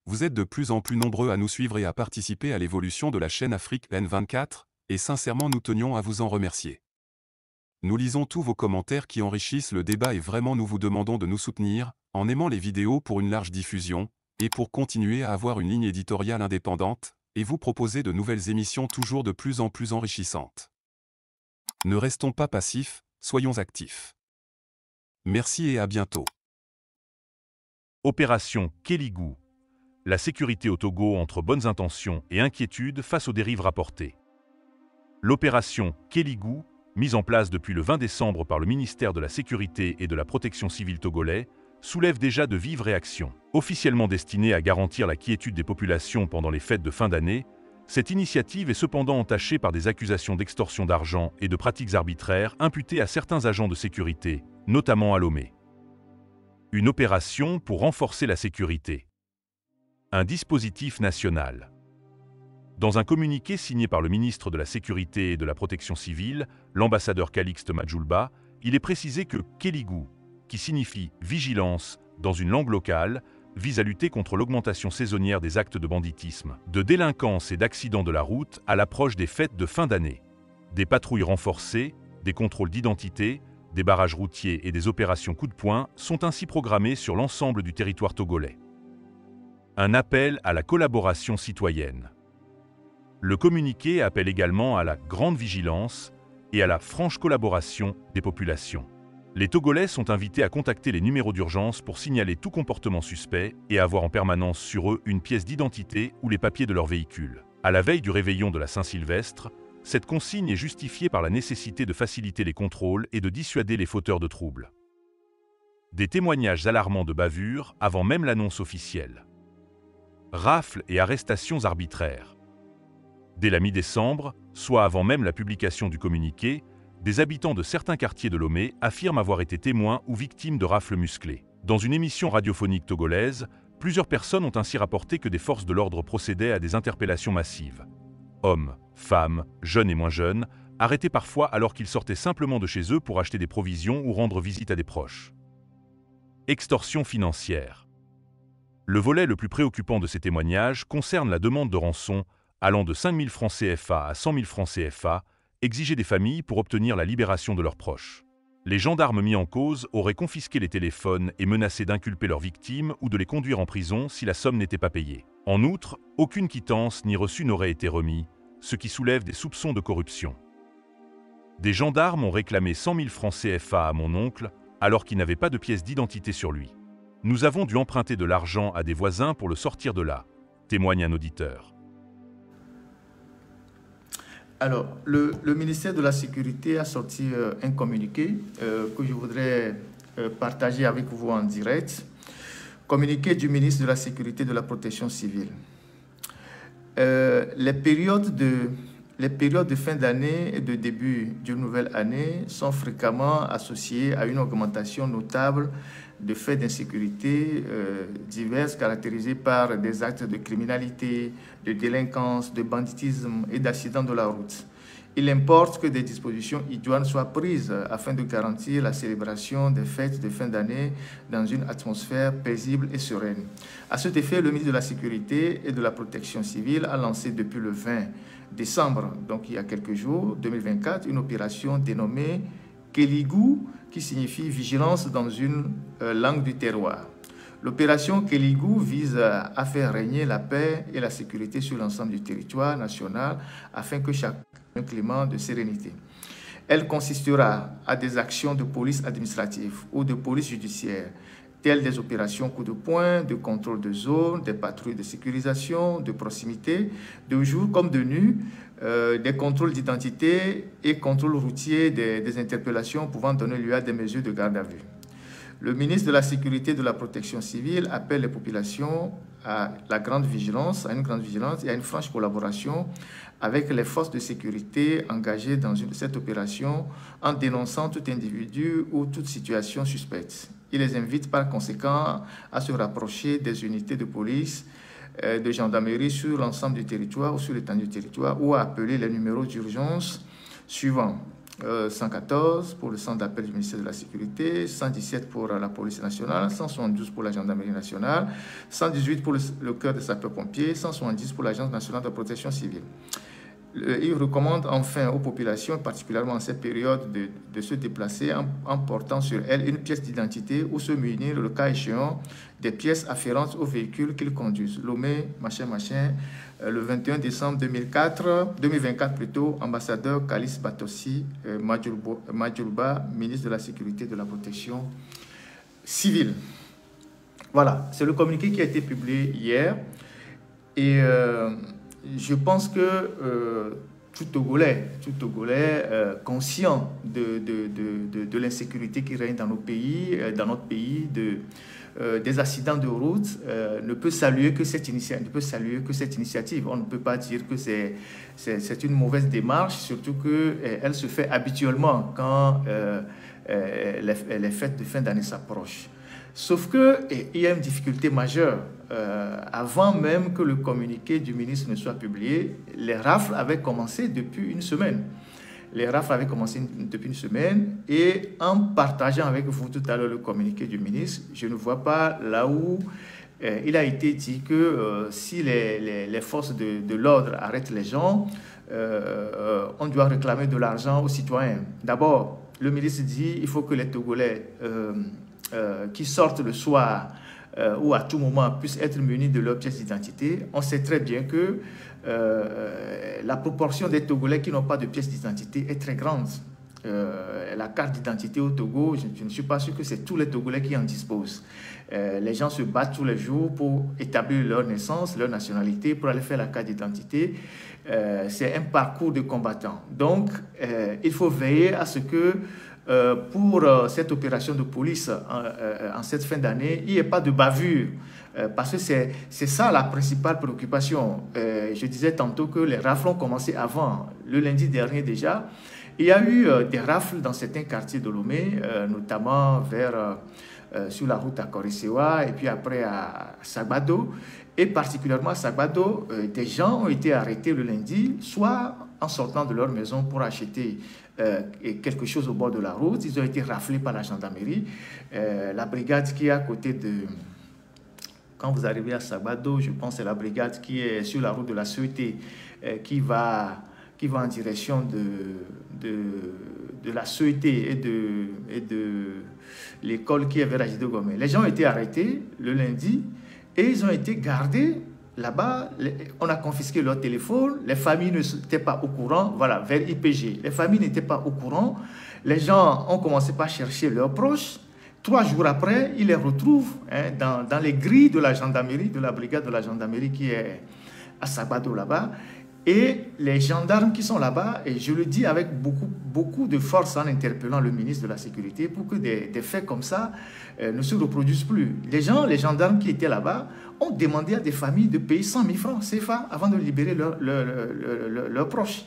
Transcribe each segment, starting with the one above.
Vous êtes de plus en plus nombreux à nous suivre et à participer à l'évolution de la chaîne Afrique N24, et sincèrement nous tenions à vous en remercier. Nous lisons tous vos commentaires qui enrichissent le débat et vraiment nous vous demandons de nous soutenir, en aimant les vidéos pour une large diffusion, et pour continuer à avoir une ligne éditoriale indépendante, et vous proposer de nouvelles émissions toujours de plus en plus enrichissantes. Ne restons pas passifs, soyons actifs. Merci et à bientôt. Opération Kéligou. La sécurité au Togo entre bonnes intentions et inquiétudes face aux dérives rapportées. L'opération Kéligou, mise en place depuis le 20 décembre par le ministère de la Sécurité et de la Protection civile togolais, soulève déjà de vives réactions. Officiellement destinée à garantir la quiétude des populations pendant les fêtes de fin d'année, cette initiative est cependant entachée par des accusations d'extorsion d'argent et de pratiques arbitraires imputées à certains agents de sécurité, notamment à Lomé. Une opération pour renforcer la sécurité. Un dispositif national. Dans un communiqué signé par le ministre de la Sécurité et de la Protection civile, l'ambassadeur Calixte Majulba, il est précisé que Kéligou, qui signifie vigilance dans une langue locale, vise à lutter contre l'augmentation saisonnière des actes de banditisme, de délinquance et d'accidents de la route à l'approche des fêtes de fin d'année. Des patrouilles renforcées, des contrôles d'identité, des barrages routiers et des opérations coup de poing sont ainsi programmés sur l'ensemble du territoire togolais. Un appel à la collaboration citoyenne. Le communiqué appelle également à la grande vigilance et à la franche collaboration des populations. Les Togolais sont invités à contacter les numéros d'urgence pour signaler tout comportement suspect et avoir en permanence sur eux une pièce d'identité ou les papiers de leur véhicule. À la veille du réveillon de la Saint-Sylvestre, cette consigne est justifiée par la nécessité de faciliter les contrôles et de dissuader les fauteurs de troubles. Des témoignages alarmants de bavures avant même l'annonce officielle. Rafles et arrestations arbitraires. Dès la mi-décembre, soit avant même la publication du communiqué, des habitants de certains quartiers de Lomé affirment avoir été témoins ou victimes de rafles musclées. Dans une émission radiophonique togolaise, plusieurs personnes ont ainsi rapporté que des forces de l'ordre procédaient à des interpellations massives. Hommes, femmes, jeunes et moins jeunes, arrêtés parfois alors qu'ils sortaient simplement de chez eux pour acheter des provisions ou rendre visite à des proches. Extorsion financière. Le volet le plus préoccupant de ces témoignages concerne la demande de rançon allant de 5 000 francs CFA à 100 000 francs CFA, exigée des familles pour obtenir la libération de leurs proches. Les gendarmes mis en cause auraient confisqué les téléphones et menacé d'inculper leurs victimes ou de les conduire en prison si la somme n'était pas payée. En outre, aucune quittance ni reçu n'aurait été remis, ce qui soulève des soupçons de corruption. Des gendarmes ont réclamé 100 000 francs CFA à mon oncle, alors qu'il n'avait pas de pièce d'identité sur lui. Nous avons dû emprunter de l'argent à des voisins pour le sortir de là, témoigne un auditeur. Alors, le ministère de la Sécurité a sorti un communiqué que je voudrais partager avec vous en direct. Communiqué du ministre de la Sécurité et de la Protection civile. Les périodes de fin d'année et de début d'une nouvelle année sont fréquemment associées à une augmentation notable de faits d'insécurité divers caractérisés par des actes de criminalité, de délinquance, de banditisme et d'accidents de la route. Il importe que des dispositions idoines soient prises afin de garantir la célébration des fêtes de fin d'année dans une atmosphère paisible et sereine. À cet effet, le ministre de la Sécurité et de la Protection civile a lancé depuis le 20 décembre, donc il y a quelques jours, 2024, une opération dénommée Kéligou, qui signifie vigilance dans une langue du terroir. L'opération Kéligou vise à faire régner la paix et la sécurité sur l'ensemble du territoire national afin que chacun ait un climat de sérénité. Elle consistera à des actions de police administrative ou de police judiciaire, telles des opérations coup de poing, de contrôle de zone, des patrouilles de sécurisation, de proximité, de jour comme de nuit, des contrôles d'identité et contrôles routiers, des interpellations pouvant donner lieu à des mesures de garde à vue. Le ministre de la Sécurité et de la Protection civile appelle les populations à la grande vigilance, à une grande vigilance et à une franche collaboration avec les forces de sécurité engagées dans cette opération en dénonçant tout individu ou toute situation suspecte. Il les invite par conséquent à se rapprocher des unités de police, de gendarmerie sur l'ensemble du territoire ou sur l'étendue du territoire ou à appeler les numéros d'urgence suivants. 114 pour le centre d'appel du ministère de la Sécurité, 117 pour la police nationale, 172 pour la gendarmerie nationale, 118 pour le cœur des sapeurs-pompiers, 170 pour l'Agence nationale de protection civile. Il recommande enfin aux populations, particulièrement en cette période, de se déplacer en portant sur elles une pièce d'identité ou se munir, le cas échéant, des pièces afférentes au véhicule qu'ils conduisent. Lomé, le 21 décembre 2024 plutôt, ambassadeur Kalis Batossi Madjulba, ministre de la Sécurité et de la Protection civile. Voilà, c'est le communiqué qui a été publié hier. Et je pense que tout Togolais conscient de l'insécurité qui règne dans notre pays, des accidents de route, ne peut saluer que cette initiative. On ne peut pas dire que c'est une mauvaise démarche, surtout qu'elle se fait habituellement quand les fêtes de fin d'année s'approchent. Sauf qu'il y a une difficulté majeure. Avant même que le communiqué du ministre ne soit publié, les rafles avaient commencé depuis une semaine. Et en partageant avec vous tout à l'heure le communiqué du ministre, je ne vois pas là où il a été dit que si les forces de l'ordre arrêtent les gens, on doit réclamer de l'argent aux citoyens. D'abord, le ministre dit qu'il faut que les Togolais qui sortent le soir ou à tout moment puissent être munis de leur pièce d'identité. On sait très bien que la proportion des Togolais qui n'ont pas de pièce d'identité est très grande. La carte d'identité au Togo, je ne suis pas sûr que c'est tous les Togolais qui en disposent. Les gens se battent tous les jours pour établir leur naissance, leur nationalité, pour aller faire la carte d'identité. C'est un parcours de combattants. Donc, il faut veiller à ce que pour cette opération de police en cette fin d'année, il n'y ait pas de bavure, parce que c'est ça la principale préoccupation. Je disais tantôt que les rafles ont commencé avant, le lundi dernier déjà. Il y a eu des rafles dans certains quartiers de Lomé, notamment sur la route à Korissewa et puis après à Sagbado. Et particulièrement à Sagbado, des gens ont été arrêtés le lundi, soit en sortant de leur maison pour acheter quelque chose au bord de la route. Ils ont été raflés par la gendarmerie. La brigade qui est à côté de... Quand vous arrivez à Sagbado, je pense que c'est la brigade qui est sur la route de la Ceuté, qui va en direction de la Ceuté et de l'école qui est vers Agido Gomé. Les gens ont été arrêtés le lundi et ils ont été gardés là-bas. On a confisqué leur téléphone. Les familles n'étaient pas au courant. Voilà, vers IPG. Les familles n'étaient pas au courant. Les gens ont commencé par chercher leurs proches. 3 jours après, ils les retrouvent dans les grilles de la gendarmerie, de la brigade de la gendarmerie qui est à Sagbado là-bas. Et les gendarmes qui sont là-bas, et je le dis avec beaucoup de force en interpellant le ministre de la Sécurité pour que des faits comme ça ne se reproduisent plus. Les gendarmes qui étaient là-bas ont demandé à des familles de payer 100 000 francs CFA avant de libérer leurs proches.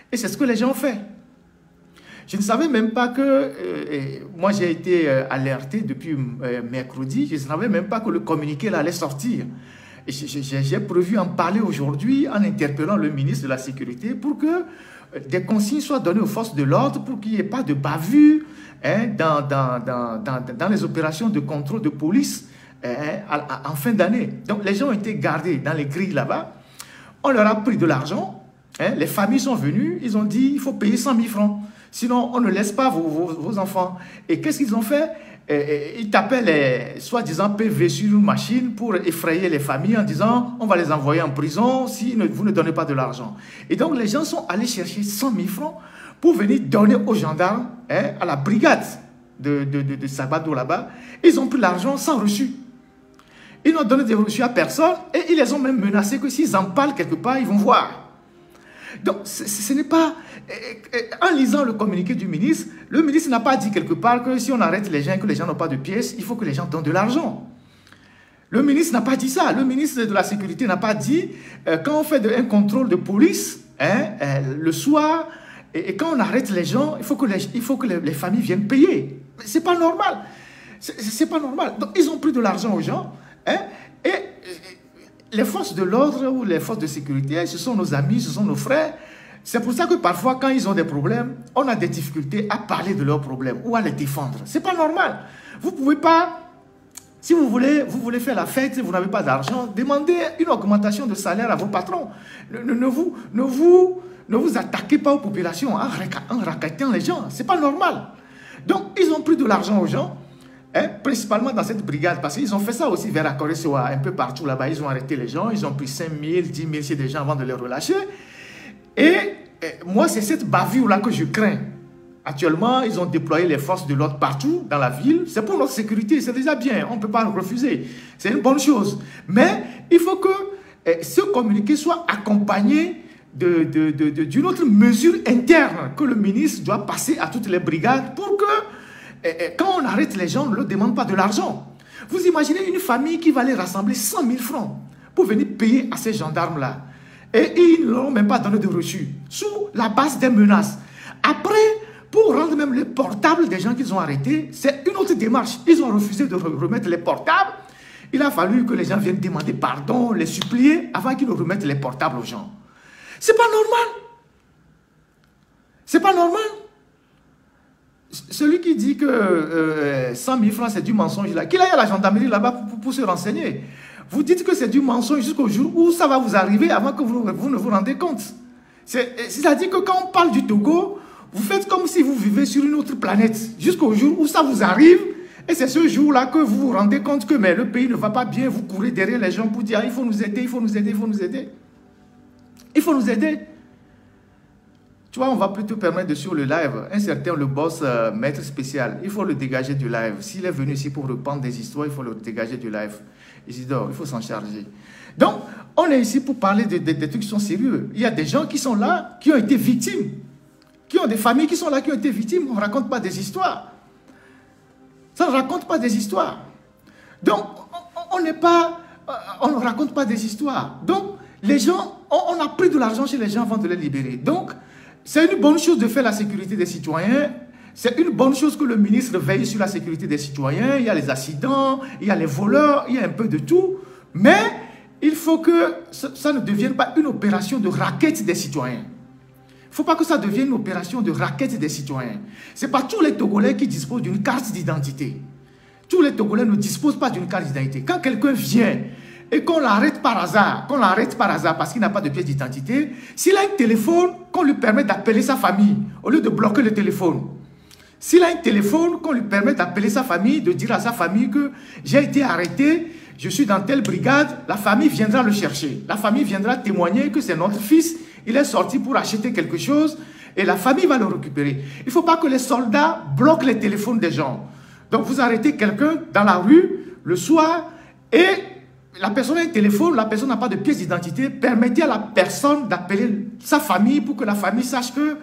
Et c'est ce que les gens ont fait. Je ne savais même pas que... moi, j'ai été alerté depuis mercredi. Je ne savais même pas que le communiqué là allait sortir. J'ai prévu en parler aujourd'hui en interpellant le ministre de la Sécurité pour que des consignes soient données aux forces de l'ordre pour qu'il n'y ait pas de bavure dans les opérations de contrôle de police en fin d'année. Donc, les gens ont été gardés dans les grilles là-bas. On leur a pris de l'argent. Les familles sont venues. Ils ont dit il faut payer 100 000 francs. Sinon, on ne laisse pas vos enfants. Et qu'est-ce qu'ils ont fait? Ils tapaient les soi-disant PV sur une machine pour effrayer les familles en disant on va les envoyer en prison si vous ne donnez pas de l'argent. Et donc, les gens sont allés chercher 100 000 francs pour venir donner aux gendarmes, à la brigade de Sagbado là-bas. Ils ont pris l'argent sans reçu. Ils n'ont donné des reçus à personne et ils les ont même menacés que s'ils en parlent quelque part, ils vont voir. Donc, ce n'est pas... En lisant le communiqué du ministre, le ministre n'a pas dit quelque part que si on arrête les gens et que les gens n'ont pas de pièces, il faut que les gens donnent de l'argent. Le ministre n'a pas dit ça. Le ministre de la Sécurité n'a pas dit quand on fait un contrôle de police, le soir, et quand on arrête les gens, il faut que les familles viennent payer. C'est pas normal. C'est pas normal. Donc, ils ont pris de l'argent aux gens, et les forces de l'ordre ou les forces de sécurité, ce sont nos amis, ce sont nos frères. C'est pour ça que parfois, quand ils ont des problèmes, on a des difficultés à parler de leurs problèmes ou à les défendre. Ce n'est pas normal. Vous ne pouvez pas, si vous voulez faire la fête, vous n'avez pas d'argent, demandez une augmentation de salaire à vos patrons. Ne vous attaquez pas aux populations en rackettant les gens. Ce n'est pas normal. Donc, ils ont pris de l'argent aux gens, hein, principalement dans cette brigade, parce qu'ils ont fait ça aussi vers Akoresoa, un peu partout là-bas. Ils ont arrêté les gens, ils ont pris 5 000, 10 000 chez des gens avant de les relâcher. Et moi, c'est cette bavure-là que je crains. Actuellement, ils ont déployé les forces de l'ordre partout dans la ville. C'est pour notre sécurité, c'est déjà bien, on ne peut pas le refuser. C'est une bonne chose. Mais il faut que ce communiqué soit accompagné d'une autre mesure interne que le ministre doit passer à toutes les brigades pour que, quand on arrête les gens, on ne leur demande pas de l'argent. Vous imaginez une famille qui va aller rassembler 100 000 francs pour venir payer à ces gendarmes-là. Et ils ne leur ont même pas donné de reçu, sous la base des menaces. Après, pour rendre même les portables des gens qu'ils ont arrêtés, c'est une autre démarche. Ils ont refusé de remettre les portables. Il a fallu que les gens viennent demander pardon, les supplier, avant qu'ils ne remettent les portables aux gens. C'est pas normal. C'est pas normal. Celui qui dit que 100 000 francs c'est du mensonge, là, qu'il aille à la gendarmerie là-bas pour se renseigner. Vous dites que c'est du mensonge jusqu'au jour où ça va vous arriver avant que vous ne vous rendez compte. C'est-à-dire que quand on parle du Togo, vous faites comme si vous vivez sur une autre planète jusqu'au jour où ça vous arrive. Et c'est ce jour-là que vous vous rendez compte que mais le pays ne va pas bien. Vous courez derrière les gens pour dire il faut nous aider, il faut nous aider, il faut nous aider. Il faut nous aider. Tu vois, on va plutôt permettre de sur le live, un certain le boss maître spécial, il faut le dégager du live. S'il est venu ici pour reprendre des histoires, il faut le dégager du live. Isidore, il faut s'en charger. Donc, on est ici pour parler des trucs qui sont sérieux. Il y a des gens qui sont là, qui ont été victimes. Qui ont des familles qui sont là, qui ont été victimes. On ne raconte pas des histoires. Ça ne raconte pas des histoires. Donc, on ne raconte pas des histoires. Donc, les gens, on a pris de l'argent chez les gens avant de les libérer. Donc, c'est une bonne chose de faire la sécurité des citoyens. C'est une bonne chose que le ministre veille sur la sécurité des citoyens. Il y a les accidents, il y a les voleurs, il y a un peu de tout. Mais il faut que ça ne devienne pas une opération de raquette des citoyens. Il ne faut pas que ça devienne une opération de raquette des citoyens. Ce n'est pas tous les Togolais qui disposent d'une carte d'identité. Tous les Togolais ne disposent pas d'une carte d'identité. Quand quelqu'un vient et qu'on l'arrête par hasard, parce qu'il n'a pas de pièce d'identité, s'il a un téléphone, qu'on lui permet d'appeler sa famille, au lieu de bloquer le téléphone. S'il a un téléphone, qu'on lui permet d'appeler sa famille, de dire à sa famille que j'ai été arrêté, je suis dans telle brigade, la famille viendra le chercher. La famille viendra témoigner que c'est notre fils, il est sorti pour acheter quelque chose et la famille va le récupérer. Il ne faut pas que les soldats bloquent les téléphones des gens. Donc vous arrêtez quelqu'un dans la rue le soir et la personne a un téléphone, la personne n'a pas de pièce d'identité, permettez à la personne d'appeler sa famille pour que la famille sache que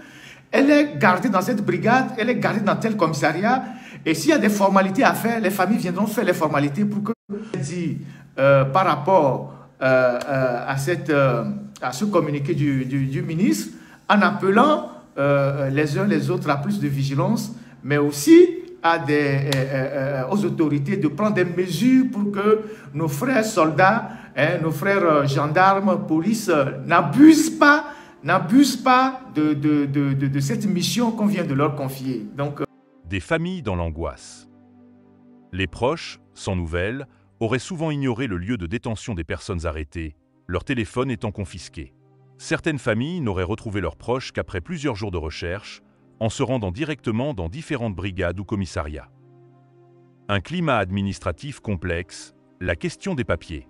elle est gardée dans cette brigade, elle est gardée dans tel commissariat. Et s'il y a des formalités à faire, les familles viendront faire les formalités pour que... par rapport à ce communiqué du ministre, en appelant les uns les autres à plus de vigilance, mais aussi aux autorités de prendre des mesures pour que nos frères soldats, nos frères gendarmes, police, n'abusent pas de cette mission qu'on vient de leur confier. Donc, des familles dans l'angoisse. Les proches, sans nouvelles, auraient souvent ignoré le lieu de détention des personnes arrêtées, leur téléphone étant confisqué. Certaines familles n'auraient retrouvé leurs proches qu'après plusieurs jours de recherche, en se rendant directement dans différentes brigades ou commissariats. Un climat administratif complexe, la question des papiers.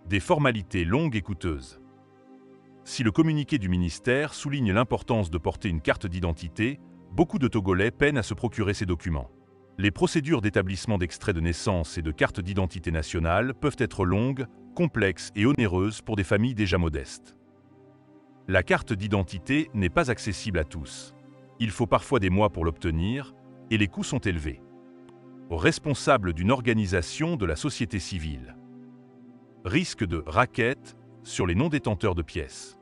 Des formalités longues et coûteuses. Si le communiqué du ministère souligne l'importance de porter une carte d'identité, beaucoup de Togolais peinent à se procurer ces documents. Les procédures d'établissement d'extrait de naissance et de carte d'identité nationale peuvent être longues, complexes et onéreuses pour des familles déjà modestes. La carte d'identité n'est pas accessible à tous. Il faut parfois des mois pour l'obtenir et les coûts sont élevés. Responsable d'une organisation de la société civile. Risque de racket sur les non-détenteurs de pièces.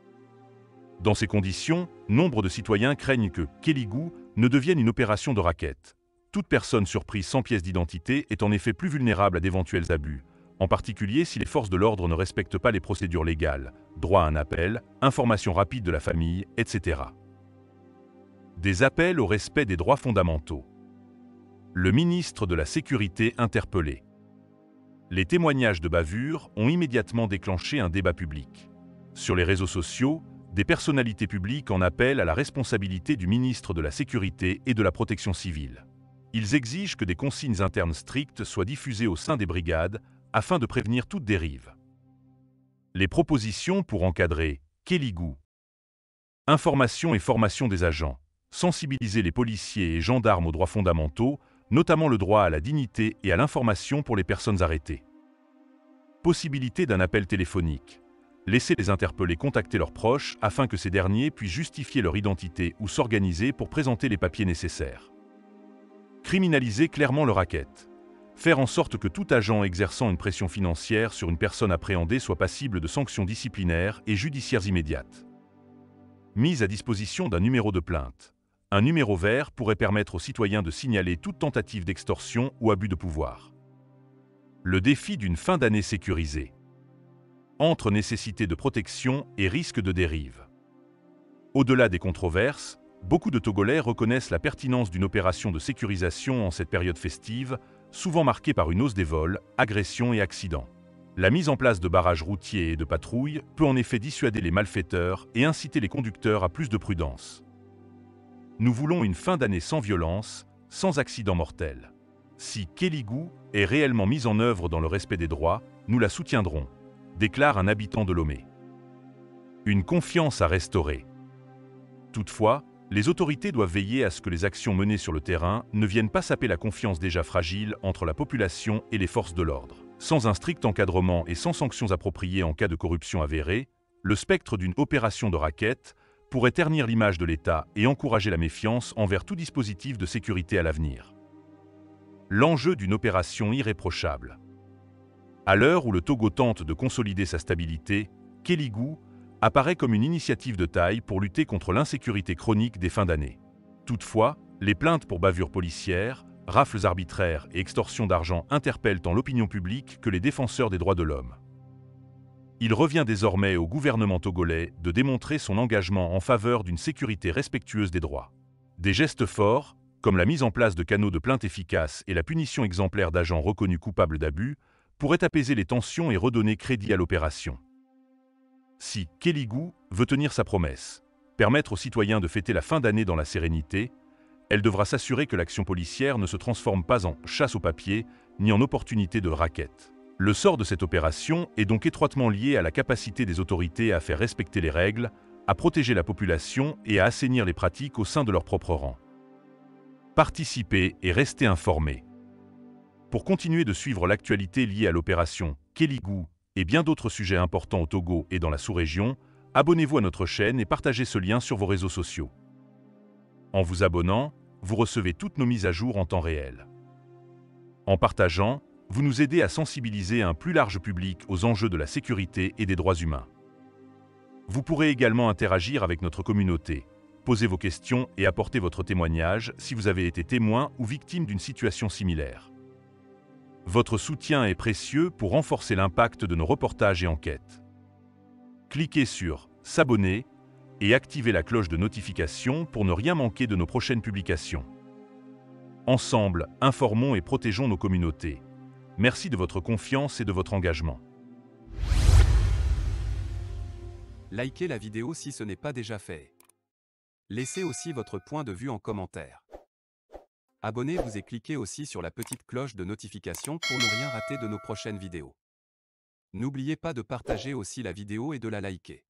Dans ces conditions, nombre de citoyens craignent que Kéligou ne devienne une opération de racket. Toute personne surprise sans pièce d'identité est en effet plus vulnérable à d'éventuels abus, en particulier si les forces de l'ordre ne respectent pas les procédures légales, droit à un appel, information rapide de la famille, etc. Des appels au respect des droits fondamentaux. Le ministre de la Sécurité interpellé. Les témoignages de bavure ont immédiatement déclenché un débat public. Sur les réseaux sociaux, des personnalités publiques en appellent à la responsabilité du ministre de la Sécurité et de la Protection civile. Ils exigent que des consignes internes strictes soient diffusées au sein des brigades afin de prévenir toute dérive. Les propositions pour encadrer Kéligou. Information et formation des agents. Sensibiliser les policiers et gendarmes aux droits fondamentaux, notamment le droit à la dignité et à l'information pour les personnes arrêtées. Possibilité d'un appel téléphonique. Laisser les interpellés contacter leurs proches afin que ces derniers puissent justifier leur identité ou s'organiser pour présenter les papiers nécessaires. Criminaliser clairement le racket. Faire en sorte que tout agent exerçant une pression financière sur une personne appréhendée soit passible de sanctions disciplinaires et judiciaires immédiates. Mise à disposition d'un numéro de plainte. Un numéro vert pourrait permettre aux citoyens de signaler toute tentative d'extorsion ou abus de pouvoir. Le défi d'une fin d'année sécurisée. Entre nécessité de protection et risque de dérive. Au-delà des controverses, beaucoup de Togolais reconnaissent la pertinence d'une opération de sécurisation en cette période festive, souvent marquée par une hausse des vols, agressions et accidents. La mise en place de barrages routiers et de patrouilles peut en effet dissuader les malfaiteurs et inciter les conducteurs à plus de prudence. Nous voulons une fin d'année sans violence, sans accident mortel. Si Kéligou est réellement mise en œuvre dans le respect des droits, nous la soutiendrons, déclare un habitant de Lomé. Une confiance à restaurer. Toutefois, les autorités doivent veiller à ce que les actions menées sur le terrain ne viennent pas saper la confiance déjà fragile entre la population et les forces de l'ordre. Sans un strict encadrement et sans sanctions appropriées en cas de corruption avérée, le spectre d'une opération de racket pourrait ternir l'image de l'État et encourager la méfiance envers tout dispositif de sécurité à l'avenir. L'enjeu d'une opération irréprochable. À l'heure où le Togo tente de consolider sa stabilité, Kéligou apparaît comme une initiative de taille pour lutter contre l'insécurité chronique des fins d'année. Toutefois, les plaintes pour bavures policières, rafles arbitraires et extorsion d'argent interpellent tant l'opinion publique que les défenseurs des droits de l'homme. Il revient désormais au gouvernement togolais de démontrer son engagement en faveur d'une sécurité respectueuse des droits. Des gestes forts, comme la mise en place de canaux de plainte efficaces et la punition exemplaire d'agents reconnus coupables d'abus, pourraient apaiser les tensions et redonner crédit à l'opération. Si Kéligou veut tenir sa promesse, permettre aux citoyens de fêter la fin d'année dans la sérénité, elle devra s'assurer que l'action policière ne se transforme pas en chasse au papier ni en opportunité de racket. Le sort de cette opération est donc étroitement lié à la capacité des autorités à faire respecter les règles, à protéger la population et à assainir les pratiques au sein de leur propre rang. Participez et restez informés. Pour continuer de suivre l'actualité liée à l'opération Kéligou et bien d'autres sujets importants au Togo et dans la sous-région, abonnez-vous à notre chaîne et partagez ce lien sur vos réseaux sociaux. En vous abonnant, vous recevez toutes nos mises à jour en temps réel. En partageant, vous nous aidez à sensibiliser un plus large public aux enjeux de la sécurité et des droits humains. Vous pourrez également interagir avec notre communauté, poser vos questions et apporter votre témoignage si vous avez été témoin ou victime d'une situation similaire. Votre soutien est précieux pour renforcer l'impact de nos reportages et enquêtes. Cliquez sur « S'abonner » et activez la cloche de notification pour ne rien manquer de nos prochaines publications. Ensemble, informons et protégeons nos communautés. Merci de votre confiance et de votre engagement. Likez la vidéo si ce n'est pas déjà fait. Laissez aussi votre point de vue en commentaire. Abonnez-vous et cliquez aussi sur la petite cloche de notification pour ne rien rater de nos prochaines vidéos. N'oubliez pas de partager aussi la vidéo et de la liker.